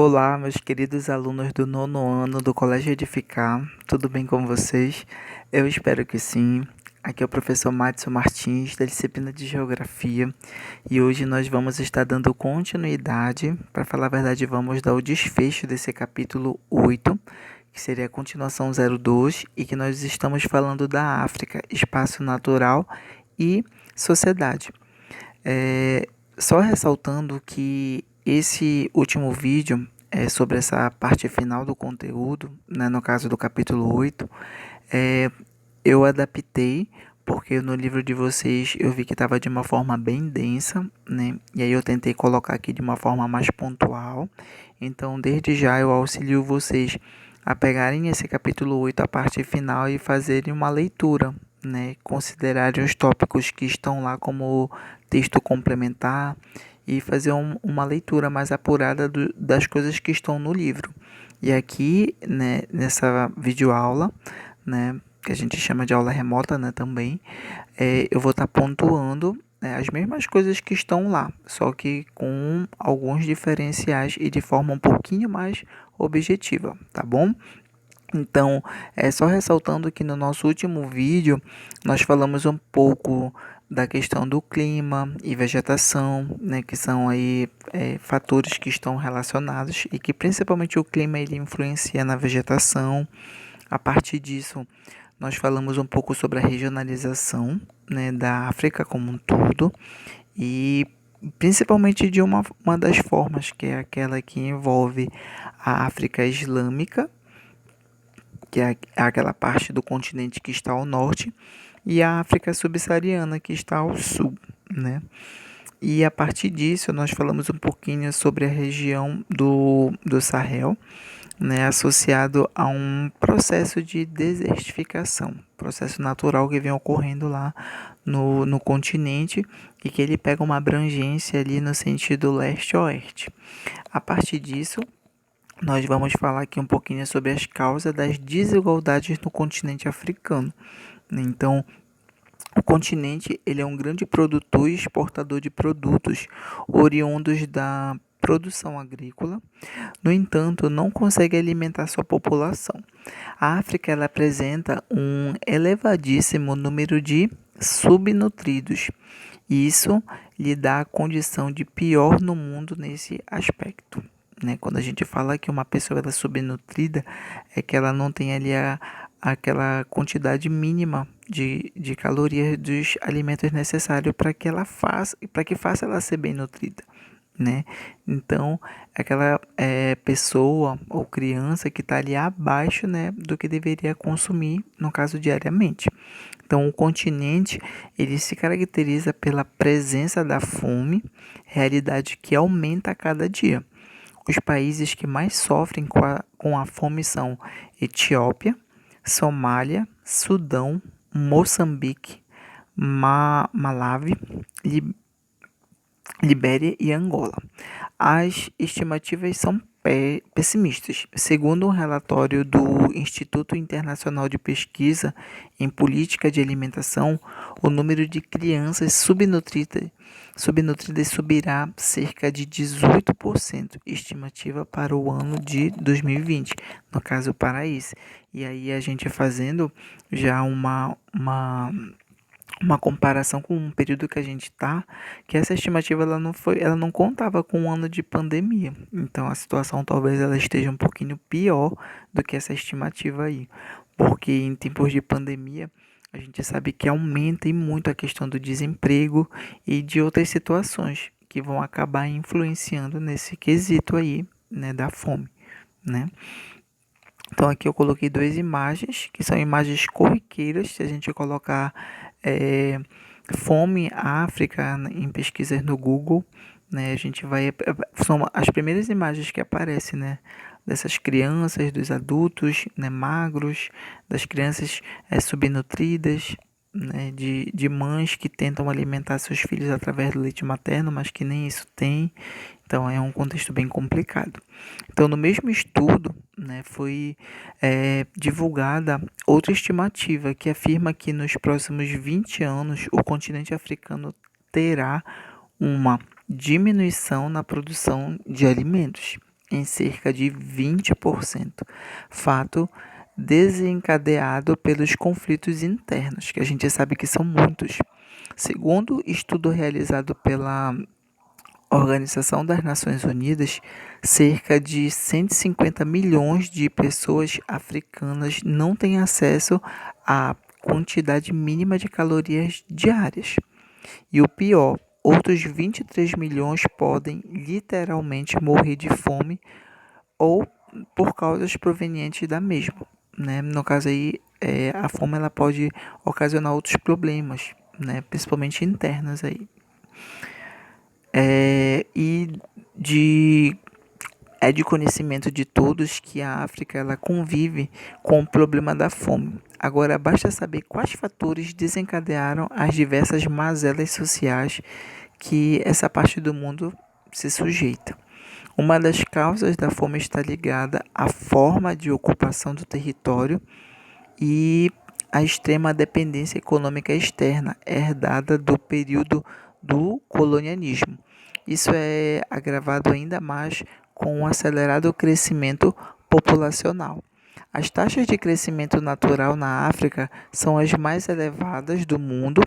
Olá, meus queridos alunos do nono ano do Colégio Edificar, tudo bem com vocês? Eu espero que sim. Aqui é o professor Madison Martins, da disciplina de Geografia, e hoje nós vamos estar dando continuidade. Para falar a verdade, vamos dar o desfecho desse capítulo 8, que seria a continuação 02, e que nós estamos falando da África, espaço natural e sociedade. É, Só ressaltando que esse último vídeo é sobre essa parte final do conteúdo, né, no caso do capítulo 8, é, eu adaptei porque no livro de vocês eu vi que estava de uma forma bem densa, né? E aí eu tentei colocar aqui de uma forma mais pontual. Então, desde já eu auxilio vocês a pegarem esse capítulo 8, a parte final, e fazerem uma leitura, né? Considerarem os tópicos que estão lá como texto complementar e fazer uma leitura mais apurada das coisas que estão no livro. E aqui, né, nessa videoaula, né, que a gente chama de aula remota, né, também, eu vou estar pontuando, né, as mesmas coisas que estão lá, só que com alguns diferenciais e de forma um pouquinho mais objetiva, tá bom? Então, é só ressaltando que no nosso último vídeo nós falamos um pouco da questão do clima e vegetação, né, que são aí fatores que estão relacionados e que principalmente o clima ele influencia na vegetação. A partir disso, nós falamos um pouco sobre a regionalização, né, da África como um todo e principalmente de uma das formas, que é aquela que envolve a África Islâmica, que é aquela parte do continente que está ao norte, e a África subsaariana, que está ao sul, né? E a partir disso, nós falamos um pouquinho sobre a região do Sahel, né, associado a um processo de desertificação, processo natural que vem ocorrendo lá no continente e que ele pega uma abrangência ali no sentido leste-oeste. A partir disso, nós vamos falar aqui um pouquinho sobre as causas das desigualdades no continente africano. Então, o continente ele é um grande produtor e exportador de produtos oriundos da produção agrícola. No entanto, não consegue alimentar sua população. A África ela apresenta um elevadíssimo número de subnutridos. Isso lhe dá a condição de pior no mundo nesse aspecto. Né? Quando a gente fala que uma pessoa ela é subnutrida, é que ela não tem ali aquela quantidade mínima de calorias dos alimentos necessários para que ela faça, para que faça ela ser bem nutrida. Né? Então, aquela pessoa ou criança que está ali abaixo, né, do que deveria consumir, no caso diariamente. Então, o continente ele se caracteriza pela presença da fome, realidade que aumenta a cada dia. Os países que mais sofrem com a fome são Etiópia, Somália, Sudão, Moçambique, Malawi, Libéria e Angola. As estimativas são pessimistas. Segundo um relatório do Instituto Internacional de Pesquisa em Política de Alimentação, o número de crianças subnutridas subirá cerca de 18%, estimativa para o ano de 2020, no caso para isso. E aí a gente fazendo já uma comparação com um período que a gente está, que essa estimativa ela não contava com um ano de pandemia. Então a situação talvez ela esteja um pouquinho pior do que essa estimativa aí, porque em tempos de pandemia a gente sabe que aumenta e muito a questão do desemprego e de outras situações que vão acabar influenciando nesse quesito aí, né, da fome, né? Então aqui eu coloquei duas imagens, que são imagens corriqueiras. Se a gente colocar fome África em pesquisas no Google, né, a gente vai... São as primeiras imagens que aparecem, né? Dessas crianças, dos adultos, né, magros, das crianças subnutridas, né, de mães que tentam alimentar seus filhos através do leite materno, mas que nem isso tem. Então é um contexto bem complicado. Então no mesmo estudo, né, foi divulgada outra estimativa que afirma que nos próximos 20 anos o continente africano terá uma diminuição na produção de alimentos. em cerca de 20%, fato desencadeado pelos conflitos internos, que a gente sabe que são muitos. Segundo estudo realizado pela Organização das Nações Unidas, cerca de 150 milhões de pessoas africanas não têm acesso à quantidade mínima de calorias diárias. E o pior, outros 23 milhões podem literalmente morrer de fome ou por causas provenientes da mesma, né? No caso aí, a fome ela pode ocasionar outros problemas, né? Principalmente internos aí. E de É de conhecimento de todos que a África ela convive com o problema da fome. Agora, basta saber quais fatores desencadearam as diversas mazelas sociais que essa parte do mundo se sujeita. Uma das causas da fome está ligada à forma de ocupação do território e à extrema dependência econômica externa herdada do período do colonialismo. Isso é agravado ainda mais com o acelerado crescimento populacional. As taxas de crescimento natural na África são as mais elevadas do mundo.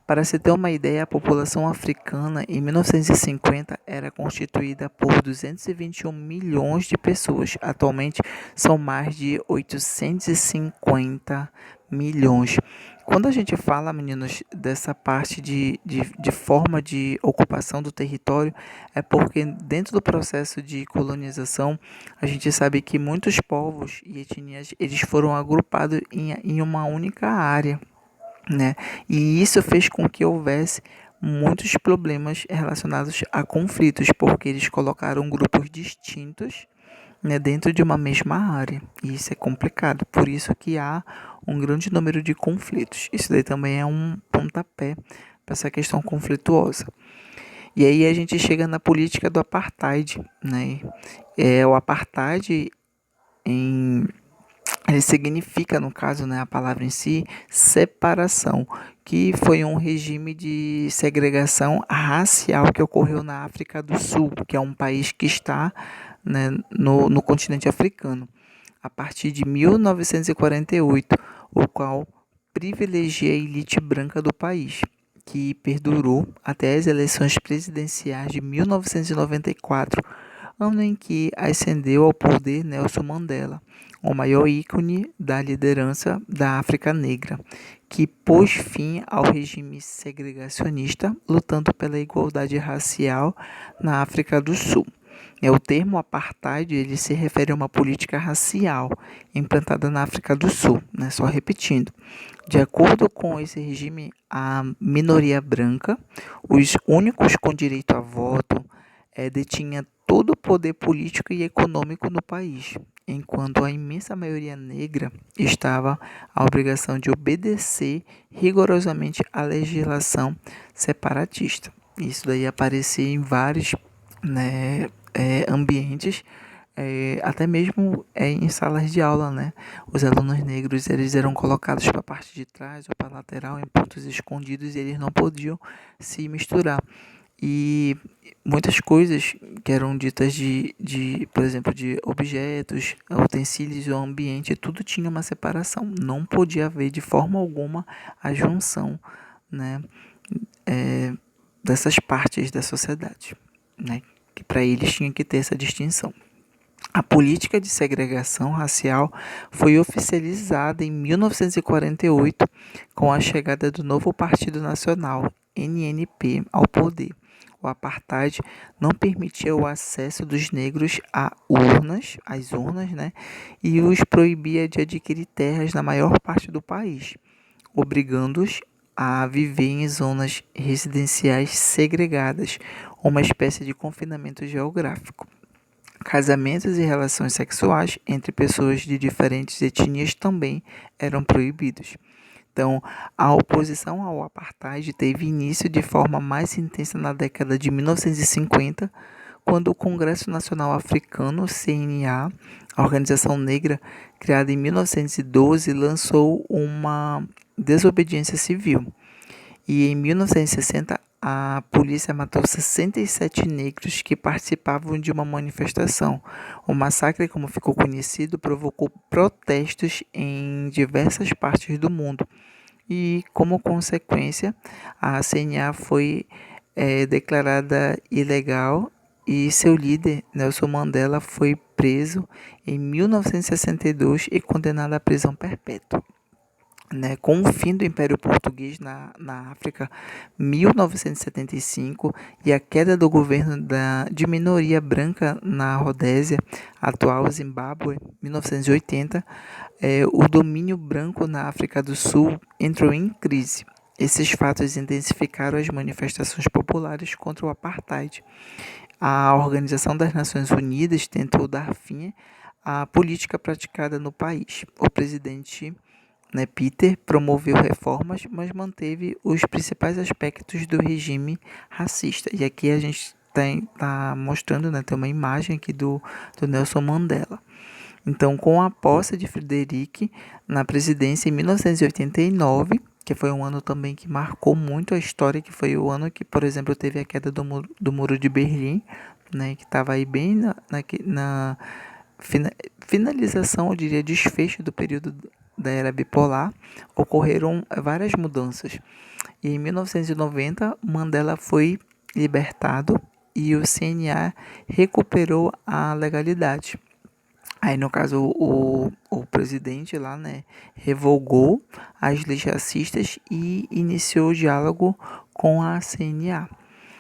Para se ter uma ideia, a população africana em 1950 era constituída por 221 milhões de pessoas. Atualmente são mais de 850 milhões. Quando a gente fala, meninos, dessa parte de forma de ocupação do território, é porque dentro do processo de colonização, a gente sabe que muitos povos e etnias, eles foram agrupados em uma única área, né? E isso fez com que houvesse muitos problemas relacionados a conflitos, porque eles colocaram grupos distintos, né, dentro de uma mesma área. E isso é complicado, por isso que há um grande número de conflitos. Isso daí também é um pontapé para essa questão conflituosa. E aí a gente chega na política do apartheid, né? O apartheid em ele significa, no caso, né, a palavra em si, separação, que foi um regime de segregação racial que ocorreu na África do Sul, que é um país que está, né, no continente africano, a partir de 1948, o qual privilegia a elite branca do país, que perdurou até as eleições presidenciais de 1994, ano em que ascendeu ao poder Nelson Mandela, o maior ícone da liderança da África Negra, que pôs fim ao regime segregacionista, lutando pela igualdade racial na África do Sul. O termo apartheid ele se refere a uma política racial implantada na África do Sul, né? Só repetindo. De acordo com esse regime, a minoria branca, os únicos com direito a voto, detinha todo o poder político e econômico no país, enquanto a imensa maioria negra estava à obrigação de obedecer rigorosamente à legislação separatista. Isso daí aparecia em vários, né, ambientes, até mesmo em salas de aula, né? Os alunos negros eles eram colocados para a parte de trás ou para a lateral em pontos escondidos e eles não podiam se misturar. E muitas coisas que eram ditas por exemplo, de objetos, utensílios ou ambiente, tudo tinha uma separação. Não podia haver de forma alguma a junção, né, dessas partes da sociedade, né, que para eles tinha que ter essa distinção. A política de segregação racial foi oficializada em 1948 com a chegada do novo Partido Nacional, NNP, ao poder. O apartheid não permitia o acesso dos negros às urnas, né, e os proibia de adquirir terras na maior parte do país, obrigando-os a viver em zonas residenciais segregadas, uma espécie de confinamento geográfico. Casamentos e relações sexuais entre pessoas de diferentes etnias também eram proibidos. Então, a oposição ao apartheid teve início de forma mais intensa na década de 1950, quando o Congresso Nacional Africano, CNA, a organização negra criada em 1912, lançou uma desobediência civil. E em 1960, a polícia matou 67 negros que participavam de uma manifestação. O massacre, como ficou conhecido, provocou protestos em diversas partes do mundo e, como consequência, a CNA foi declarada ilegal e seu líder, Nelson Mandela, foi preso em 1962 e condenado à prisão perpétua. Né, com o fim do Império Português na África, 1975, e a queda do governo de minoria branca na Rodésia, atual Zimbábue, 1980, o domínio branco na África do Sul entrou em crise. Esses fatos intensificaram as manifestações populares contra o apartheid. A Organização das Nações Unidas tentou dar fim à política praticada no país. O presidente Peter promoveu reformas, mas manteve os principais aspectos do regime racista. E aqui a gente tá mostrando, né, tem uma imagem aqui do Nelson Mandela. Então, com a posse de Frederic na presidência em 1989, que foi um ano também que marcou muito a história, que foi o ano que, por exemplo, teve a queda do muro de Berlim, né, que estava aí bem na finalização, eu diria, desfecho do período da era bipolar, ocorreram várias mudanças. E em 1990, Mandela foi libertado e o CNA recuperou a legalidade. Aí, no caso, o presidente lá, né, revogou as leis racistas e iniciou o diálogo com a CNA.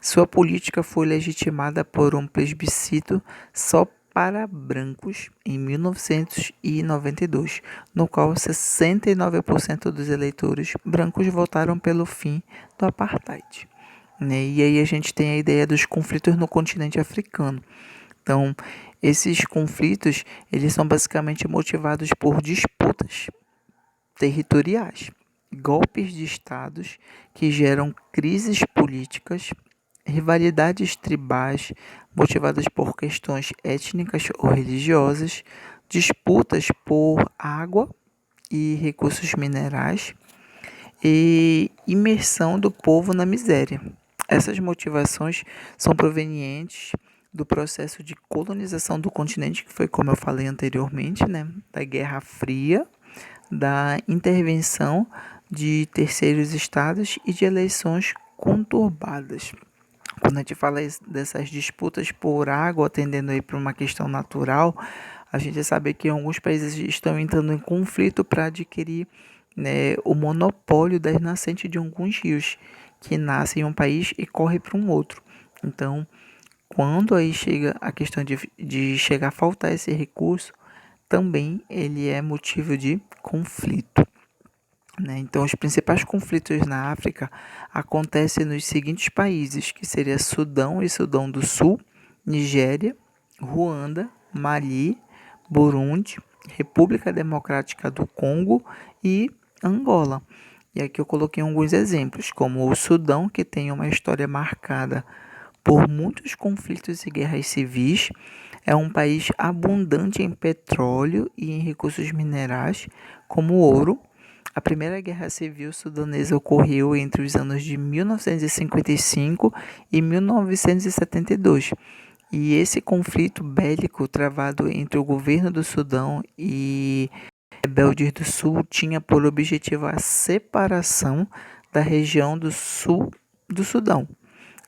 Sua política foi legitimada por um plebiscito só para brancos em 1992, no qual 69% dos eleitores brancos votaram pelo fim do apartheid. Né? E aí a gente tem a ideia dos conflitos no continente africano. Então, esses conflitos, eles são basicamente motivados por disputas territoriais, golpes de estados que geram crises políticas, rivalidades tribais motivadas por questões étnicas ou religiosas, disputas por água e recursos minerais e imersão do povo na miséria. Essas motivações são provenientes do processo de colonização do continente, que foi como eu falei anteriormente, né, da Guerra Fria, da intervenção de terceiros estados e de eleições conturbadas. Quando a gente fala dessas disputas por água, atendendo aí para uma questão natural, a gente sabe que alguns países estão entrando em conflito para adquirir, né, o monopólio das nascentes de alguns rios, que nascem em um país e correm para um outro. Então, quando aí chega a questão de chegar a faltar esse recurso, também ele é motivo de conflito. Né? Então, os principais conflitos na África acontecem nos seguintes países, que seria Sudão e Sudão do Sul, Nigéria, Ruanda, Mali, Burundi, República Democrática do Congo e Angola. E aqui eu coloquei alguns exemplos, como o Sudão, que tem uma história marcada por muitos conflitos e guerras civis, é um país abundante em petróleo e em recursos minerais, como ouro. A Primeira Guerra Civil Sudanesa ocorreu entre os anos de 1955 e 1972. E esse conflito bélico travado entre o governo do Sudão e rebeldes do Sul tinha por objetivo a separação da região do sul do Sudão.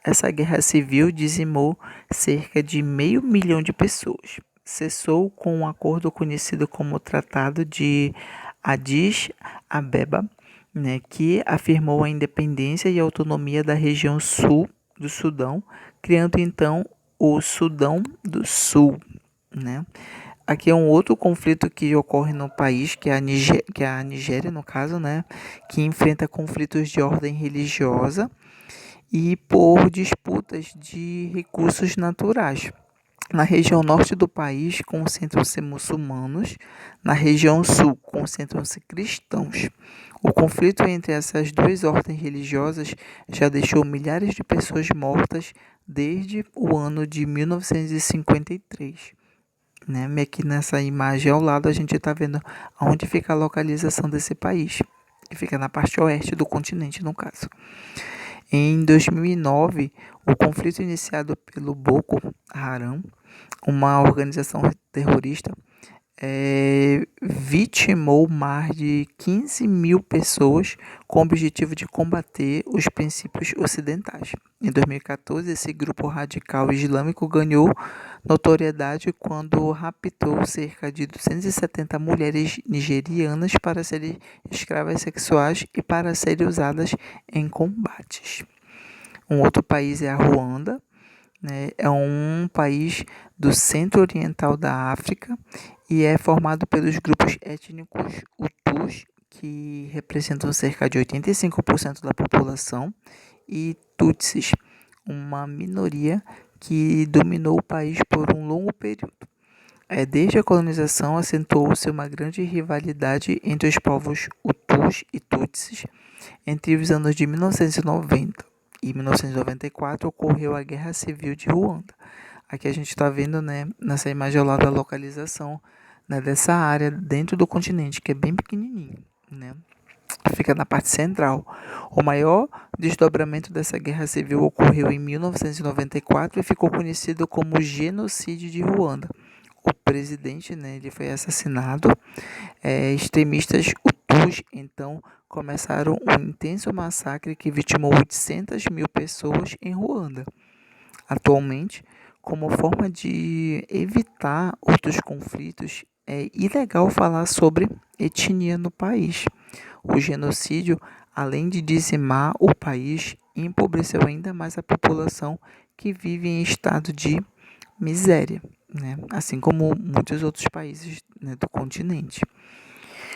Essa guerra civil dizimou cerca de 500.000 de pessoas. Cessou com um acordo conhecido como Tratado de Addis Abeba, né, que afirmou a independência e autonomia da região sul do Sudão, criando então o Sudão do Sul. Né? Aqui é um outro conflito que ocorre no país, que é a Nigéria, no caso, né, que enfrenta conflitos de ordem religiosa e por disputas de recursos naturais. Na região norte do país concentram-se muçulmanos, na região sul concentram-se cristãos. O conflito entre essas duas ordens religiosas já deixou milhares de pessoas mortas desde o ano de 1953. Né? Aqui nessa imagem ao lado a gente está vendo onde fica a localização desse país, que fica na parte oeste do continente, no caso. Em 2009, o conflito iniciado pelo Boko Haram, uma organização terrorista, vitimou mais de 15 mil pessoas com o objetivo de combater os princípios ocidentais. Em 2014, esse grupo radical islâmico ganhou notoriedade quando raptou cerca de 270 mulheres nigerianas para serem escravas sexuais e para serem usadas em combates. Um outro país é a Ruanda, né? É um país do centro-oriental da África e é formado pelos grupos étnicos Hutus, que representam cerca de 85% da população, e Tutsis, uma minoria que dominou o país por um longo período. Desde a colonização, acentuou-se uma grande rivalidade entre os povos Hutus e Tutsis. Entre os anos de 1990 e 1994 ocorreu a Guerra Civil de Ruanda. Aqui a gente está vendo, né, nessa imagem ao lado da localização, né, dessa área dentro do continente, que é bem pequenininho, né? Fica na parte central. O maior desdobramento dessa guerra civil ocorreu em 1994 e ficou conhecido como Genocídio de Ruanda. O presidente, né, ele foi assassinado. Extremistas Hutus, então, começaram um intenso massacre que vitimou 800 mil pessoas em Ruanda. Atualmente, como forma de evitar outros conflitos, é ilegal falar sobre etnia no país. O genocídio, além de dizimar o país, empobreceu ainda mais a população que vive em estado de miséria, né? Assim como muitos outros países, né, do continente.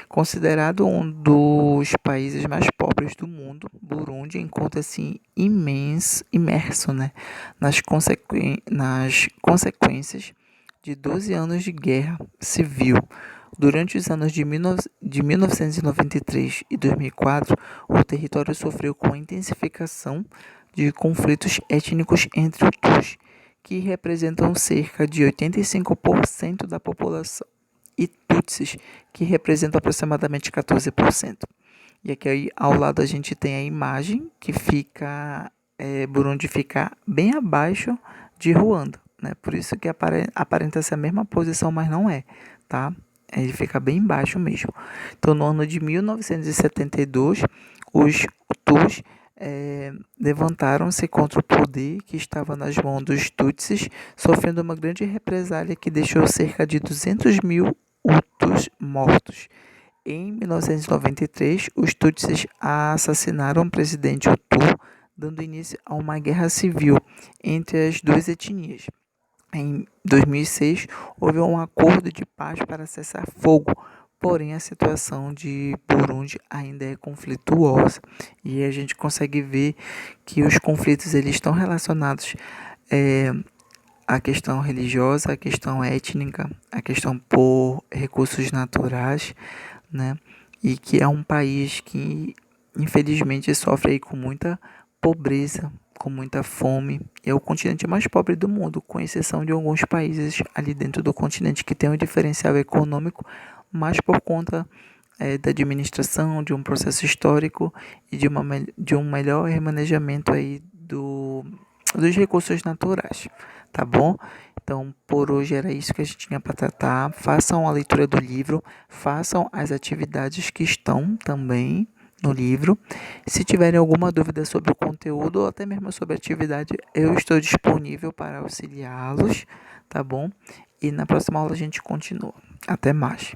Considerado um dos países mais pobres do mundo, Burundi encontra-se imerso, né, nas consequências de 12 anos de guerra civil. Durante os anos de 1993 e 2004, o território sofreu com a intensificação de conflitos étnicos entre Hutus, que representam cerca de 85% da população, e Tutsis, que representam aproximadamente 14%. E aqui ao lado a gente tem a imagem que fica, Burundi fica bem abaixo de Ruanda, né? Por isso que aparenta ser a mesma posição, mas não é, tá? Ele fica bem embaixo mesmo. Então, no ano de 1972, os Hutus levantaram-se contra o poder que estava nas mãos dos Tutsis, sofrendo uma grande represália que deixou cerca de 200 mil Hutus mortos. Em 1993, os Tutsis assassinaram o presidente Hutu, dando início a uma guerra civil entre as duas etnias. Em 2006, houve um acordo de paz para cessar fogo, porém a situação de Burundi ainda é conflituosa e a gente consegue ver que os conflitos eles estão relacionados à questão religiosa, à questão étnica, à questão por recursos naturais, né? E que é um país que infelizmente sofre aí com muita pobreza, com muita fome. É o continente mais pobre do mundo, com exceção de alguns países ali dentro do continente que tem um diferencial econômico, mas por conta da administração, de um processo histórico e de um melhor remanejamento aí dos recursos naturais, tá bom? Então, por hoje era isso que a gente tinha para tratar. Façam a leitura do livro, façam as atividades que estão também no livro. Se tiverem alguma dúvida sobre o conteúdo ou até mesmo sobre a atividade, eu estou disponível para auxiliá-los, tá bom? E na próxima aula a gente continua. Até mais.